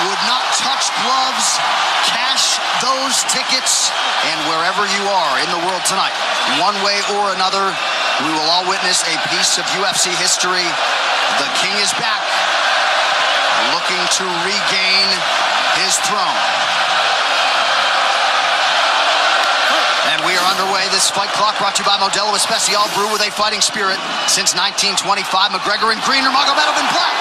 would not touch gloves. Cash those tickets, and wherever you are in the world tonight, one way or another, we will all witness a piece of UFC history. The King is back, looking to regain his throne. And we are underway. This fight clock brought to you by Modelo Especial, brew with a fighting spirit since 1925. McGregor in green, Nurmagomedov in black.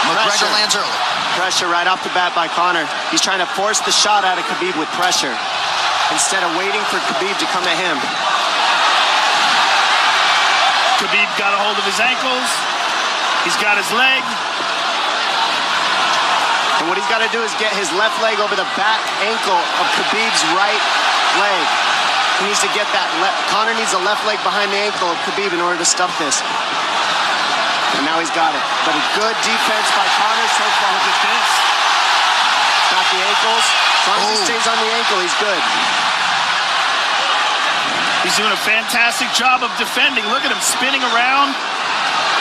McGregor lands early. Pressure right off the bat by Conor. He's trying to force the shot out of Khabib with pressure instead of waiting for Khabib to come at him. Khabib got a hold of his ankles. He's got his leg. And what he's got to do is get his left leg over the back ankle of Khabib's right leg. He needs to get that Conor needs the left leg behind the ankle of Khabib in order to stuff this. And now he's got it. But a good defense by Conor so far. Look at this. Got the ankles. As long as he stays on the ankle, he's good. He's doing a fantastic job of defending. Look at him spinning around.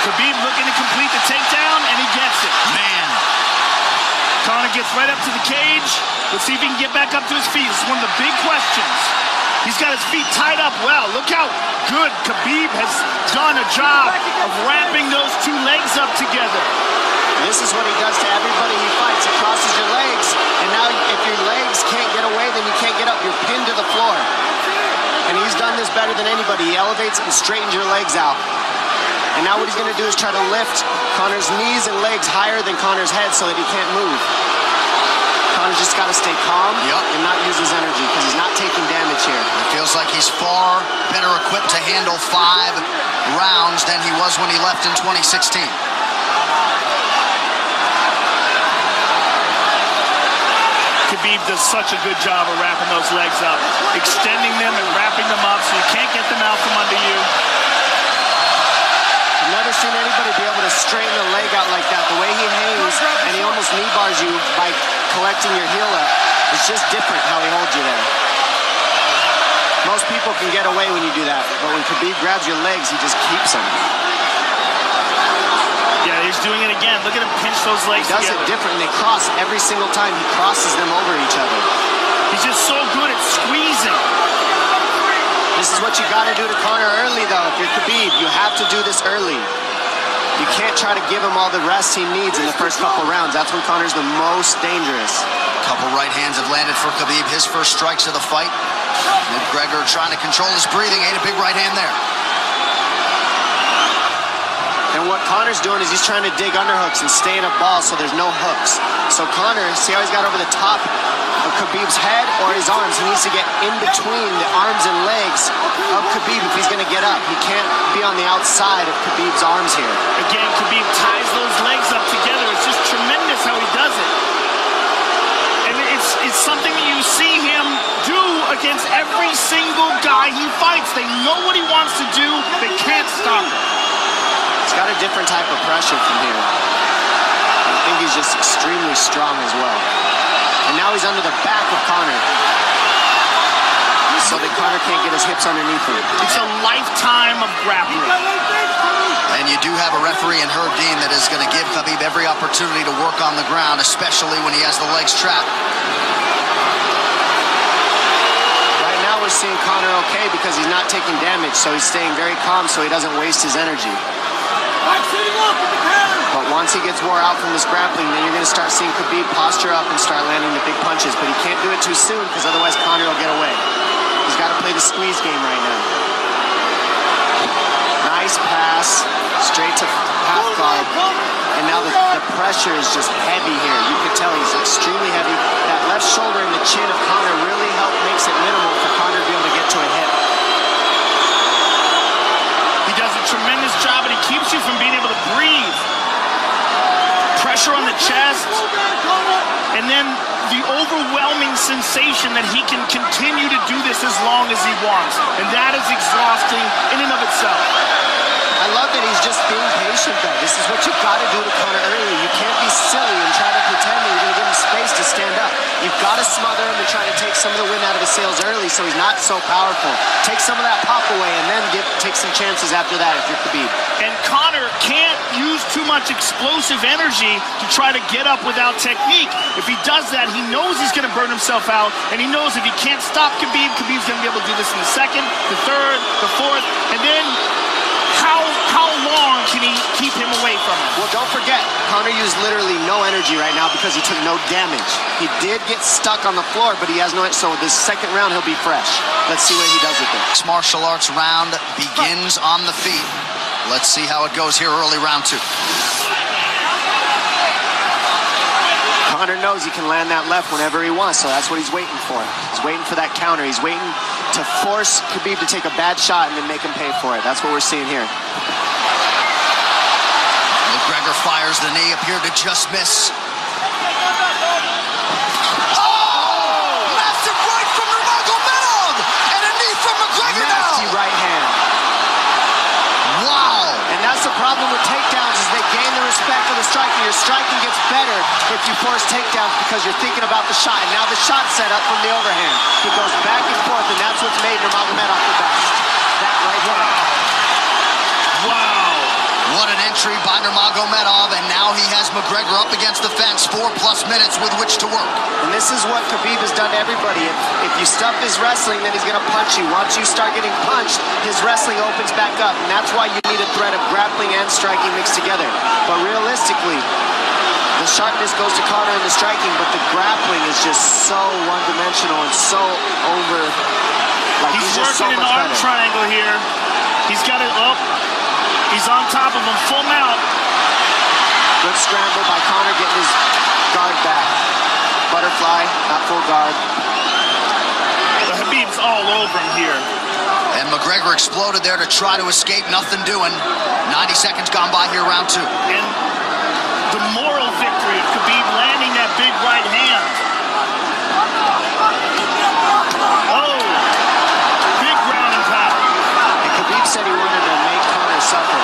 Khabib looking to complete the takedown, and he gets it. Man. Conor gets right up to the cage. Let's see if he can get back up to his feet. This is one of the big questions. He's got his feet tied up well. Look how good Khabib has done a job of wrapping those two legs up together. This is what he does to everybody he fights. He crosses your legs, and now if your legs can't get away, then you can't get up. You're pinned to the floor. And he's done this better than anybody. He elevates and straightens your legs out. And now what he's going to do is try to lift Conor's knees and legs higher than Conor's head so that he can't move. Conor's just got to stay calm and not use his energy because he's not taking damage here. It feels like he's far better equipped to handle 5 rounds than he was when he left in 2016. Khabib does such a good job of wrapping those legs up, extending them and wrapping them up so you can't get them out from under you. I've never seen anybody be able to straighten a leg out like that. The way he hangs, and he almost knee bars you by collecting your heel up. It's just different how he holds you there. Most people can get away when you do that, but when Khabib grabs your legs, he just keeps them. Yeah, he's doing it again. Look at him pinch those legs together. He does it different, and they cross every single time. He crosses them over each other. He's just so good at squeezing. This is what you got to do to Conor early, though. If you're Khabib, you have to do this early. You can't try to give him all the rest he needs in the first couple rounds. That's when Conor's the most dangerous. Couple right hands have landed for Khabib. His first strikes of the fight. McGregor trying to control his breathing. Ate a big right hand there. And what Conor's doing is he's trying to dig underhooks and stay in a ball so there's no hooks. So Conor, see how he's got over the top of Khabib's head or his arms? He needs to get in between the arms and legs of Khabib if he's going to get up. He can't be on the outside of Khabib's arms here. Again, Khabib ties those legs up together. It's just tremendous how he does it. And it's something that you see him do against every single guy he fights. They know what he wants to do. They can't stop him. He's got a different type of pressure from here. I think he's just extremely strong as well. And now he's under the back of Conor. So that Conor can't get his hips underneath him. It's a lifetime of grappling. And you do have a referee in Herb Dean that is going to give Khabib every opportunity to work on the ground, especially when he has the legs trapped. Right now we're seeing Conor okay because he's not taking damage, so he's staying very calm so he doesn't waste his energy. But once he gets wore out from this grappling, then you're going to start seeing Khabib posture up and start landing the big punches. But he can't do it too soon because otherwise Conor will get away. He's got to play the squeeze game right now. Nice pass, straight to half guard. And now the pressure is just heavy here. You can tell he's extremely heavy. That left shoulder and the chin of Conor really makes it minimal for Conor to be able to get to a hit. He does a tremendous job, and he keeps you from being able to breathe. Pressure on the chest, and then the overwhelming sensation that he can continue to do this as long as he wants. And that is exhausting in and of itself. I love that he's just being patient, though. This is what you've got to do to Conor early. You can't be silly and try to pretend that you're going to give him space to stand up. You've got to smother him and try to take some of the wind out of his sails early so he's not so powerful. Take some of that pop away and then take some chances after that if you're Khabib. And Conor can't use too much explosive energy to try to get up without technique. If he does that, he knows he's going to burn himself out, and he knows if he can't stop Khabib, Khabib's going to be able to do this in the second, the third, the fourth, and then how long can he keep him away from him? Well, don't forget, Conor used literally no energy right now because he took no damage. He did get stuck on the floor, but he has no, so this second round he'll be fresh. Let's see what he does with it. Mixed martial arts round begins on the feet. Let's see how it goes here early round 2. Conor knows he can land that left whenever he wants, so that's what he's waiting for. He's waiting for that counter. He's waiting to force Khabib to take a bad shot and then make him pay for it. That's what we're seeing here. McGregor fires the knee, appeared to just miss. Oh! Massive right from Nurmagomedov! And a knee from McGregor now! Nasty right hand. Wow! And that's the problem with takedowns is they gain the respect of the striking. Your striking gets better if you force takedowns because you're thinking about the shot. And now the shot's set up from the overhand. He goes back and forth, and that's what's made Nurmagomedov the best. That right hand. Wow. What an entry by Nurmagomedov, and now he has McGregor up against the fence, 4+ minutes with which to work. And this is what Khabib has done to everybody. If you stuff his wrestling, then he's going to punch you. Once you start getting punched, his wrestling opens back up, and that's why you need a threat of grappling and striking mixed together. But realistically, the sharpness goes to Conor in the striking, but the grappling is just so one-dimensional and so over. Like He's just working so an much arm better. triangle here. He's got it up. He's on top of him, full mount. Good scramble by Conor, getting his guard back. Butterfly, not full guard. The Khabib's all over him here. And McGregor exploded there to try to escape, nothing doing. 90 seconds gone by here, round 2. And the moral victory of Khabib landing that big right hand. Oh, big ground and pound. And Khabib said he wanted to make Conor suffer.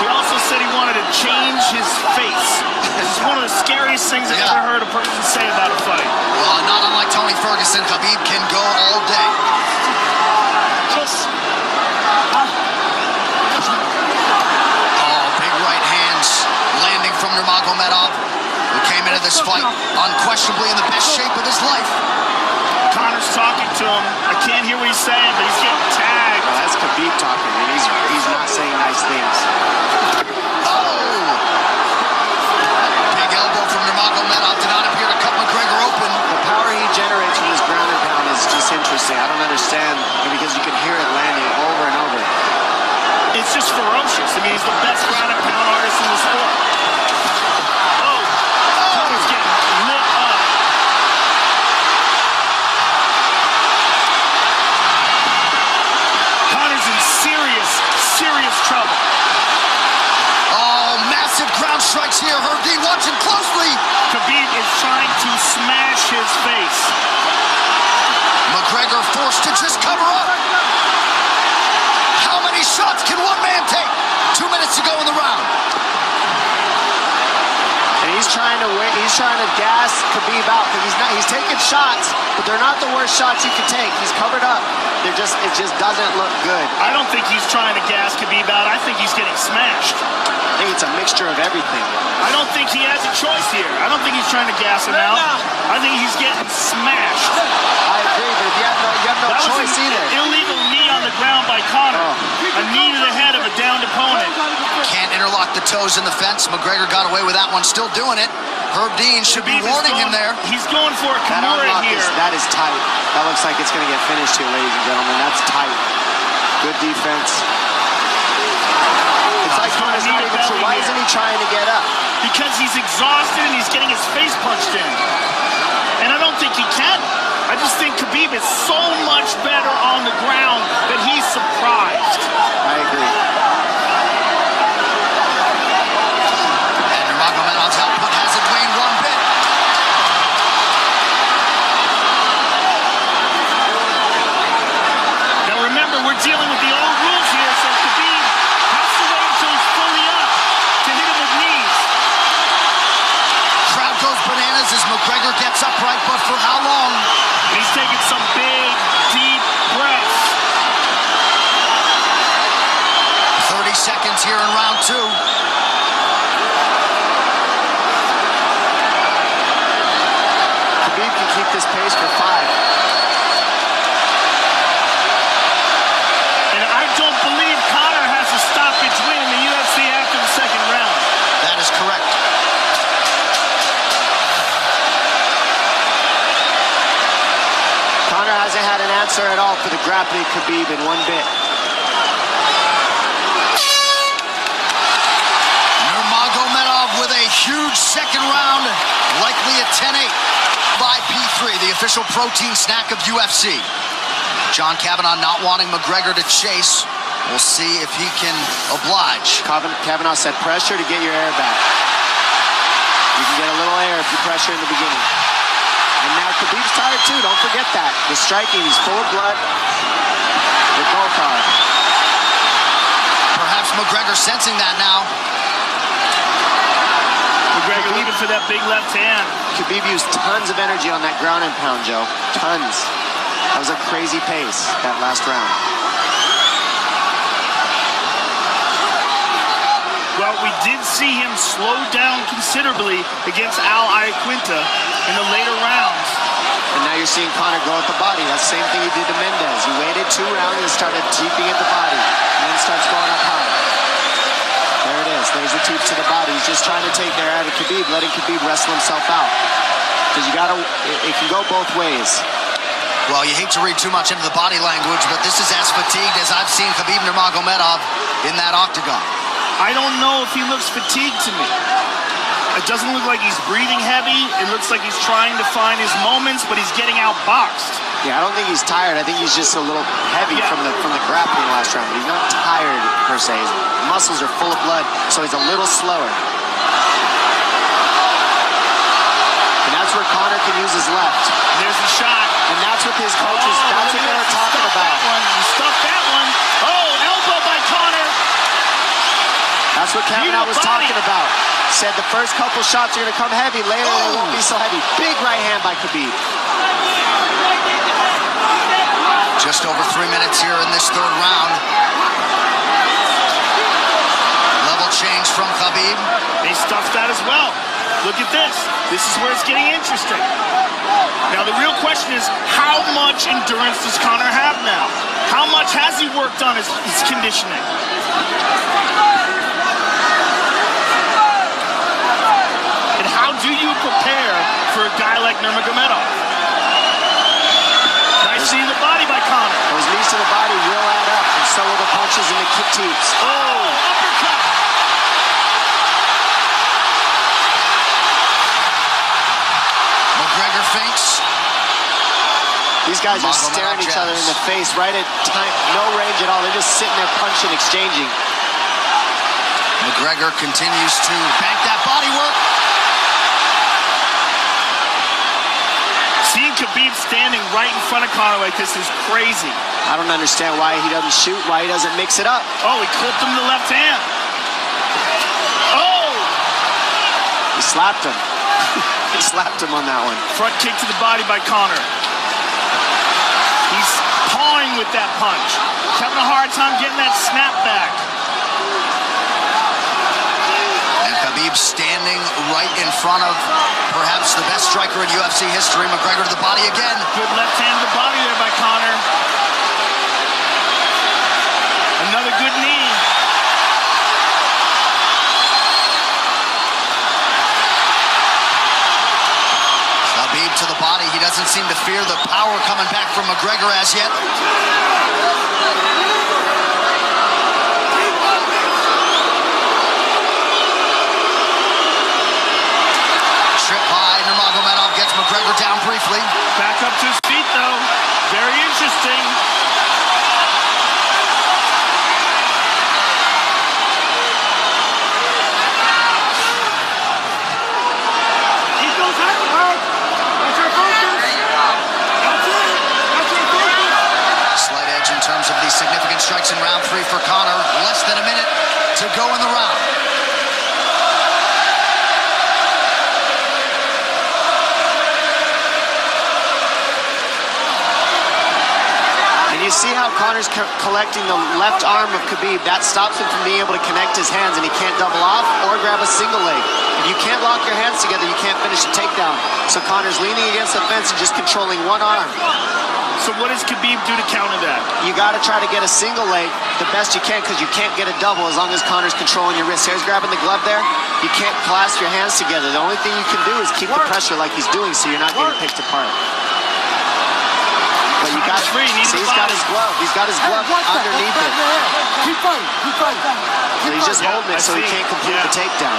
He also said he wanted to change his face. This is one of the scariest things I've ever heard a person say about a fight. Well, not unlike Tony Ferguson, Khabib can go all day. Oh, big right hands landing from Nurmagomedov, who came into this fight unquestionably in the best shape of his life. Conor's talking to him. I can't hear what he's saying, but he's getting tagged. Well, that's Khabib talking, and he's not saying nice things. Oh! Big elbow from Nurmagomedov did not appear to cut McGregor open. The power he generates from his ground and pound is just interesting. I don't understand, because you can hear it landing over and over. It's just ferocious. I mean, he's the best ground and pound artist in the sport. Oh! Conor's getting lit up. Conor's in serious trouble. Oh, massive ground strikes here. Herb Dean watching closely. Khabib is trying to smash his face. McGregor forced to just cover up. How many shots can one man take? 2 minutes to go in the round. And he's trying to wait. He's trying to gas Khabib out because he's taking shots, but they're not the worst shots he could take. He's covered up. It just doesn't look good. I don't think he's trying to gas Khabib out. I think he's getting smashed. I think it's a mixture of everything. I don't think he has a choice here. I don't think he's trying to gas him out. I think he's getting smashed. I agree, but if you have no That was choice an either. illegal knee on the ground by Conor. A knee to the head of a downed opponent. Can't interlock the toes in the fence. McGregor got away with that one, still doing it. Herb Dean should be warning him there. He's going for a That Kimura unlock here. that is tight. That looks like it's going to get finished here, ladies and gentlemen. That's tight. Good defense. It's like Conor's not even sure. Why isn't he trying to get up? Because he's exhausted and he's getting his face punched in. And I don't think he can. I just think Khabib is so much better on the ground that he's surprised. I agree. And Nurmagomedov's output hasn't waned one bit. Now remember, we're dealing with the old rules here, so Khabib has to wait until he's fully up to hit him with knees. Crowd goes bananas as McGregor gets upright, but for how long? And he's taking this pace for 5. And I don't believe Conor has a stoppage win in the UFC after the second round. That is correct. Conor hasn't had an answer at all for the grappling Khabib in one bit. Nurmagomedov with a huge second round, likely a 10-8 by P3, the official protein snack of UFC. John Kavanagh not wanting McGregor to chase. We'll see if he can oblige. Kavanagh said pressure to get your air back. You can get a little air if you pressure in the beginning. And now Khabib's tired too, don't forget that. The striking, he's full of blood. They both are. Perhaps McGregor sensing that now. McGregor looking for that big left hand. Khabib used tons of energy on that ground and pound, Joe. Tons. That was a crazy pace, that last round. Well, we did see him slow down considerably against Al Iaquinta in the later rounds. And now you're seeing Conor go at the body. That's the same thing he did to Mendez. He waited 2 rounds and started teeping at the body. And then starts going up high. There it is. There's the teeps to the body. He's just trying to take their out of Khabib, letting Khabib wrestle himself out. Because you gotta, it can go both ways. Well, you hate to read too much into the body language, but this is as fatigued as I've seen Khabib Nurmagomedov in that octagon. I don't know if he looks fatigued to me. It doesn't look like he's breathing heavy. It looks like he's trying to find his moments, but he's getting outboxed. Yeah, I don't think he's tired. I think he's just a little heavy from the grappling last round, but he's not tired per se. His muscles are full of blood, so he's a little slower. And that's where Conor can use his left. There's the shot. And that's what his coaches, that's what they were talking about. He stuffed that one. Oh, elbow by Conor. That's what Kavanagh was talking about. Said the first couple shots are going to come heavy. Later, they won't be so heavy. Big right hand by Khabib. Just over 3 minutes here in this third round. Level change from Khabib. They stuffed that as well. Look at this. This is where it's getting interesting. Now, the real question is, how much endurance does Conor have now? How much has he worked on his conditioning? And how do you prepare for a guy like Nurmagomedov? Nice seeing the body by Conor. Those knees to the body will add up, and so will the punches and the kick teeps. Oh, uppercut. McGregor feints. These guys are staring each other in the face right at time, no range at all. They're just sitting there punching, exchanging. McGregor continues to bank that body work. Seeing Khabib standing right in front of Conor like this is crazy. I don't understand why he doesn't shoot, why he doesn't mix it up. Oh, he clipped him the left hand. Oh! He slapped him. He slapped him on that one. Front kick to the body by Conor. He's pawing with that punch. He's having a hard time getting that snap back. And Khabib standing right in front of perhaps the best striker in UFC history. McGregor to the body again. Good left hand to the body there by Conor. Another good knee. Khabib to the body. He doesn't seem to fear the power coming back from McGregor as yet. Trip by Nurmagomedov gets McGregor down briefly. Back up to his feet though. Very interesting. Slight edge in terms of these significant strikes in round 3 for Conor. Less than a minute to go in the round. You see how Conor's collecting the left arm of Khabib. That stops him from being able to connect his hands, and he can't double off or grab a single leg. If you can't lock your hands together, you can't finish a takedown. So Conor's leaning against the fence and just controlling one arm. So what does Khabib do to counter that? You got to try to get a single leg the best you can, because you can't get a double as long as Conor's controlling your wrist. Here's grabbing the glove there. You can't clasp your hands together. The only thing you can do is keep the pressure like he's doing, so you're not getting picked apart. But you got free. See, he's got his glove. He's got his glove underneath it. Keep fighting. Keep fighting. So he's just holding it so he can't complete the takedown.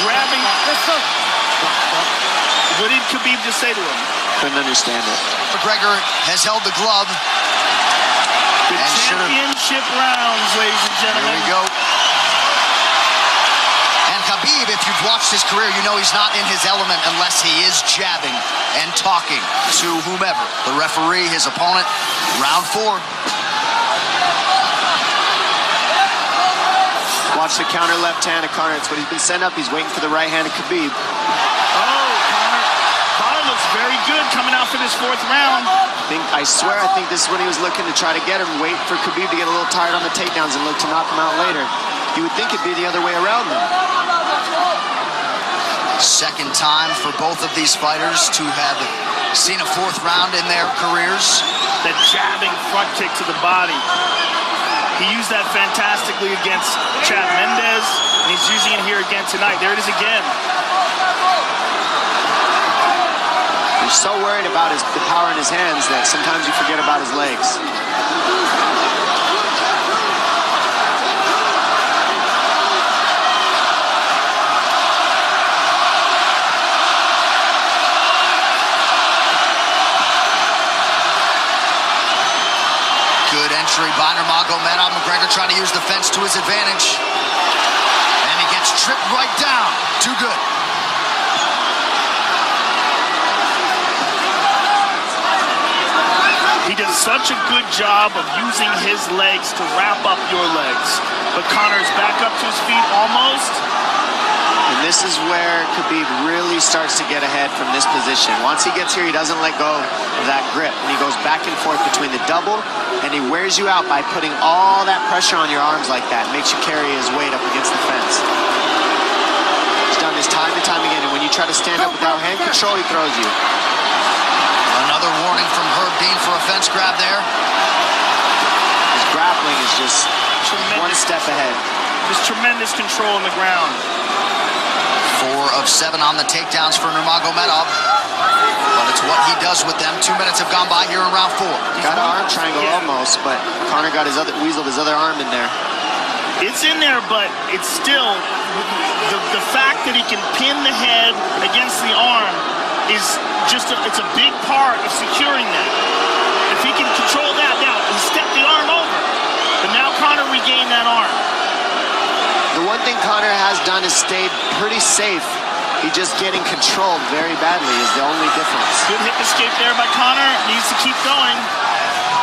Grabbing. What did Khabib just say to him? Couldn't understand it. McGregor has held the glove. The championship rounds, ladies and gentlemen. Here we go. And Khabib, if you've watched his career, you know he's not in his element unless he is jabbing and talking to whomever. The referee, his opponent. Round 4. Watch the counter left hand of Conor. It's what he's been sent up. He's waiting for the right hand of Khabib. Oh, Conor looks very good coming out for this 4th round. I swear this is when he was looking to try to get him, wait for Khabib to get a little tired on the takedowns and look to knock him out later. You would think it'd be the other way around, though. Second time for both of these fighters to have seen a 4th round in their careers. That jabbing front kick to the body. He used that fantastically against Chad Mendes, and he's using it here again tonight. There it is again. You're so worried about the power in his hands that sometimes you forget about his legs. Good entry by Nurmagomedov. McGregor trying to use the fence to his advantage. And he gets tripped right down. Too good. He does such a good job of using his legs to wrap up your legs. But Conor's back up to his feet almost. And this is where Khabib really starts to get ahead from this position. Once he gets here, he doesn't let go of that grip. And he goes back and forth between the double, and he wears you out by putting all that pressure on your arms like that. Makes you carry his weight up against the fence. He's done this time and time again. And when you try to stand up without hand control, he throws you. Another warning from Herb Dean for a fence grab there. His grappling is just one step ahead. Just tremendous control on the ground. 4 of 7 on the takedowns for Nurmagomedov. But it's what he does with them. 2 minutes have gone by here in round 4. Got an arm triangle almost, but Conor got weaseled his other arm in there. It's in there, but it's still the fact that he can pin the head against the arm is just it's a big part of securing that. If he can control that, now he stepped the arm over, but now Conor regained that arm. The one thing Conor has done is stayed pretty safe. He's just getting controlled very badly is the only difference. Good hip escape there by Conor. Needs to keep going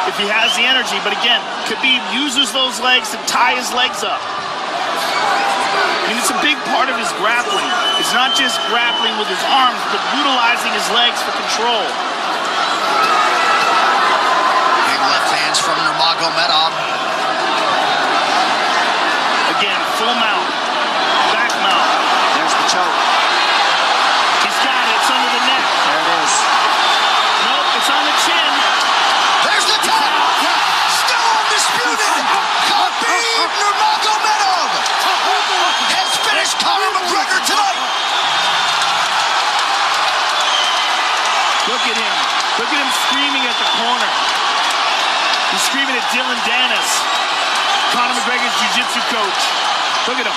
if he has the energy. But again, Khabib uses those legs to tie his legs up. I mean, it's a big part of his grappling. It's not just grappling with his arms, but utilizing his legs for control. Big left hands from Nurmagomedov. Again, full mount, back mount. There's the choke. He's got it. It's under the neck. There it is. Nope, it's on the chin. There's the tap. Still undisputed. Khabib Nurmagomedov has finished Conor McGregor tonight. Look at him. Look at him screaming at the corner. He's screaming at Dylan Dennis, Conor McGregor's jiu-jitsu coach. Look at him.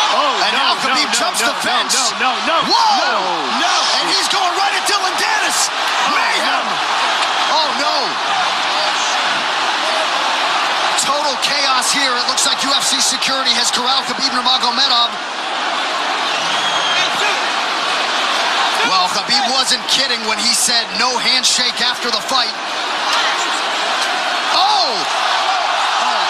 Oh, and now Khabib jumps the fence. No. Whoa! No! And he's going right at Dylan Dennis. Mayhem! Oh, no. Total chaos here. It looks like UFC security has corralled Khabib Nurmagomedov. Well, Khabib wasn't kidding when he said no handshake after the fight. Oh!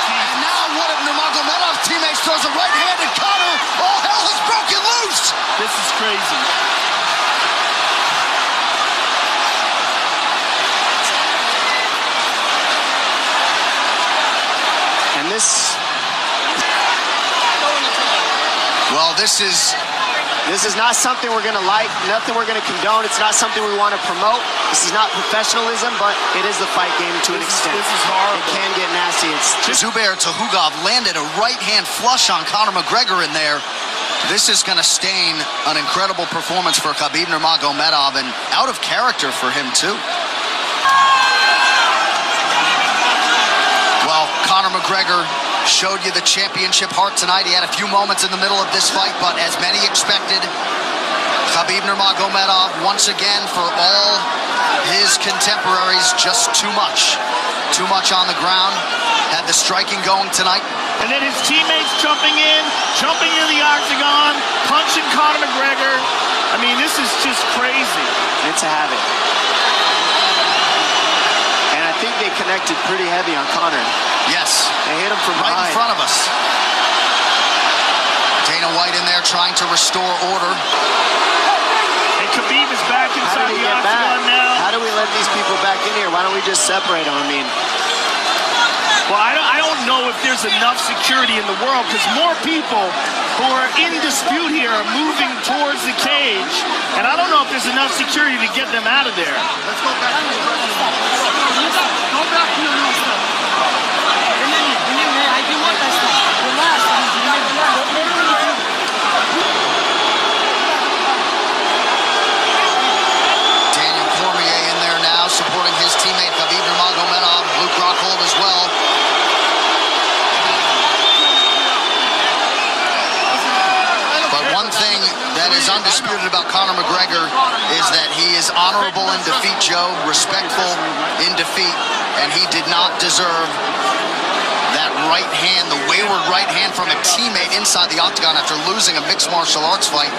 And now one of Nurmagomedov's teammates throws a right hand at Conor. All hell has broken loose! This is crazy. And this Well, this is not something we're going to like, nothing we're going to condone. It's not something we want to promote. This is not professionalism, but it is the fight game to an extent. This is horrible. It can get nasty. Zubair Tukhugov landed a right-hand flush on Conor McGregor in there. This is going to stain an incredible performance for Khbib Nurmagomedov, and out of character for him, too. Well, Conor McGregor showed you the championship heart tonight. He had a few moments in the middle of this fight, but as many expected, Khbib Nurmagomedov, once again, for all his contemporaries, just too much. Too much on the ground. Had the striking going tonight. And then his teammates jumping into the octagon, punching Conor McGregor. I mean, this is just crazy. It's a habit. And I think they connected pretty heavy on Conor. Yes. They hit him from right behind. In front of us. Dana White in there trying to restore order. And Khbib is back inside the octagon now. How do we let these people back in here? Why don't we just separate them? I mean, well, I don't know if there's enough security in the world, because more people who are in dispute here are moving towards the cage, and I don't know if there's enough security to get them out of there. Let's go back to your stuff. Go back to your new stuff. I do want that stuff. Relax. Daniel Cormier in there now, supporting his teammate Khbib Nurmagomedov. Luke Rockhold as well. But one thing that is undisputed about Conor McGregor is that he is honorable in defeat, Joe, respectful in defeat, and he did not deserve that right hand, the wayward right hand from a teammate inside the octagon after losing a mixed martial arts fight.